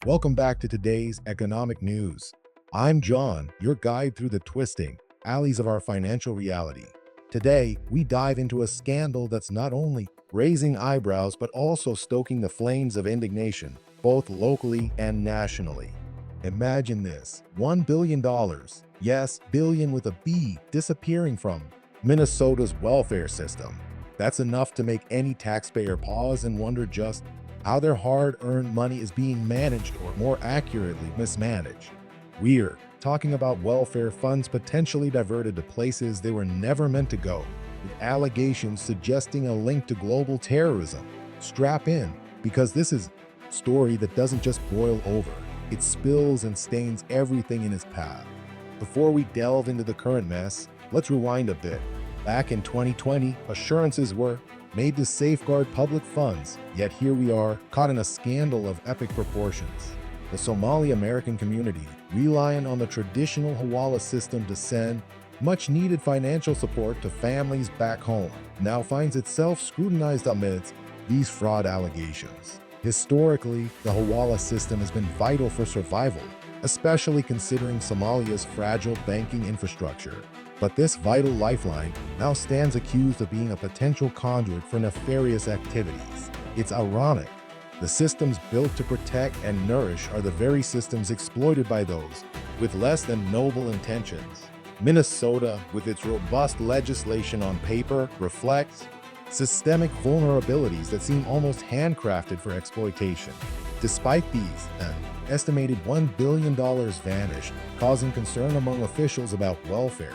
Welcome back to today's economic news. I'm John, your guide through the twisting alleys of our financial reality. Today, we dive into a scandal that's not only raising eyebrows but also stoking the flames of indignation, both locally and nationally. Imagine this: $1 billion, yes, billion with a B, disappearing from Minnesota's welfare system. That's enough to make any taxpayer pause and wonder just how their hard-earned money is being managed, or more accurately, mismanaged. We're talking about welfare funds potentially diverted to places they were never meant to go, with allegations suggesting a link to global terrorism. Strap in, because this is a story that doesn't just boil over, it spills and stains everything in its path. Before we delve into the current mess, let's rewind a bit. Back in 2020, assurances were made to safeguard public funds, yet here we are, caught in a scandal of epic proportions. The Somali American community, relying on the traditional hawala system to send much-needed financial support to families back home, now finds itself scrutinized amidst these fraud allegations. Historically, the hawala system has been vital for survival, especially considering Somalia's fragile banking infrastructure. But this vital lifeline now stands accused of being a potential conduit for nefarious activities. It's ironic. The systems built to protect and nourish are the very systems exploited by those with less than noble intentions. Minnesota, with its robust legislation on paper, reflects systemic vulnerabilities that seem almost handcrafted for exploitation. Despite these, an estimated $1 billion vanished, causing concern among officials about welfare.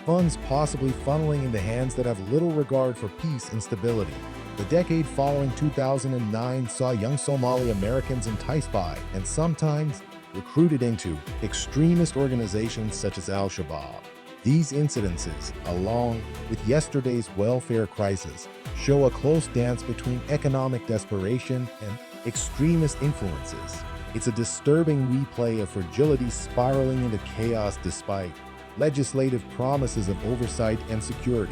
Funds possibly funneling into hands that have little regard for peace and stability. The decade following 2009 saw young Somali Americans enticed by and sometimes recruited into extremist organizations such as Al-Shabaab. These incidences, along with yesterday's welfare crisis, show a close dance between economic desperation and extremist influences. It's a disturbing replay of fragility spiraling into chaos despite legislative promises of oversight and security.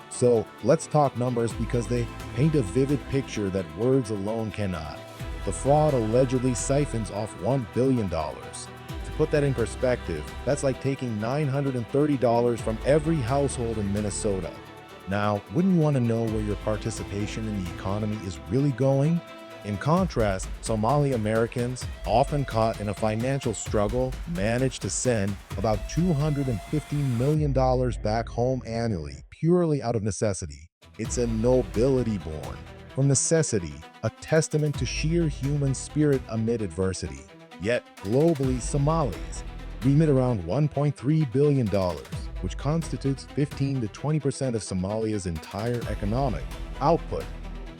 So let's talk numbers, because they paint a vivid picture that words alone cannot. The fraud allegedly siphons off $1 billion. To put that in perspective, that's like taking $930 from every household in Minnesota. Now, wouldn't you want to know where your participation in the economy is really going? In contrast, Somali Americans, often caught in a financial struggle, manage to send about $250 million back home annually, purely out of necessity. It's a nobility born from necessity, a testament to sheer human spirit amid adversity. Yet, globally, Somalis remit around $1.3 billion, which constitutes 15 to 20% of Somalia's entire economic output.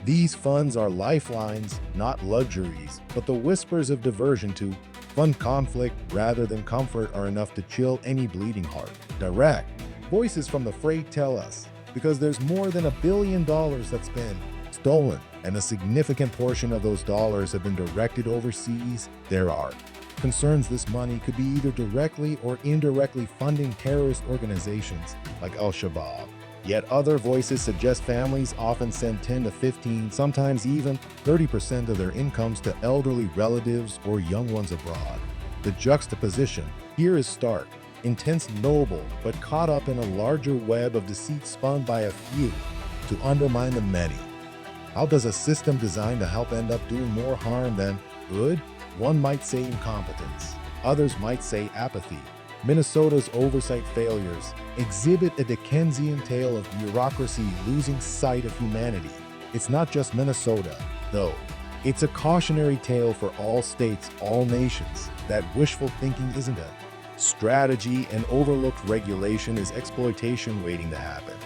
These funds are lifelines, not luxuries, but the whispers of diversion to fund conflict rather than comfort are enough to chill any bleeding heart. Direct voices from the fray tell us, because there's more than $1 billion that's been stolen, and a significant portion of those dollars have been directed overseas, there are concerns this money could be either directly or indirectly funding terrorist organizations like Al-Shabaab. Yet other voices suggest families often send 10 to 15, sometimes even 30% of their incomes to elderly relatives or young ones abroad. The juxtaposition here is stark: intense noble, but caught up in a larger web of deceit spun by a few to undermine the many. How does a system designed to help end up doing more harm than good? One might say incompetence. Others might say apathy. Minnesota's oversight failures exhibit a Dickensian tale of bureaucracy losing sight of humanity. It's not just Minnesota, though. It's a cautionary tale for all states, all nations, that wishful thinking isn't a strategy and overlooked regulation is exploitation waiting to happen.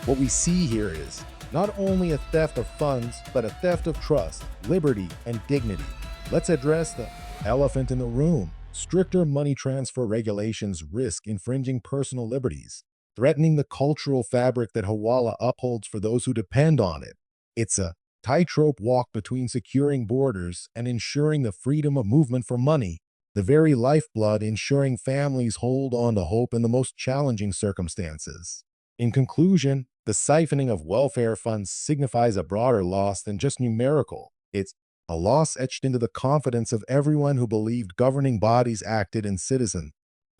What we see here is not only a theft of funds, but a theft of trust, liberty, and dignity. Let's address the elephant in the room. Stricter money transfer regulations risk infringing personal liberties, threatening the cultural fabric that hawala upholds for those who depend on it. It's a tightrope walk between securing borders and ensuring the freedom of movement for money, the very lifeblood ensuring families hold on to hope in the most challenging circumstances. In conclusion, the siphoning of welfare funds signifies a broader loss than just numerical. It's a loss etched into the confidence of everyone who believed governing bodies acted in citizen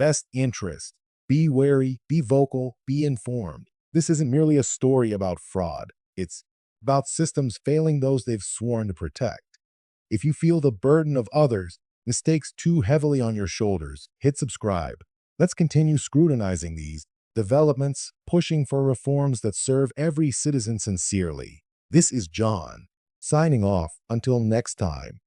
best interest. Be wary, be vocal, be informed. This isn't merely a story about fraud. It's about systems failing those they've sworn to protect. If you feel the burden of others' mistakes too heavily on your shoulders, hit subscribe. Let's continue scrutinizing these developments, pushing for reforms that serve every citizen sincerely. This is John, signing off until next time.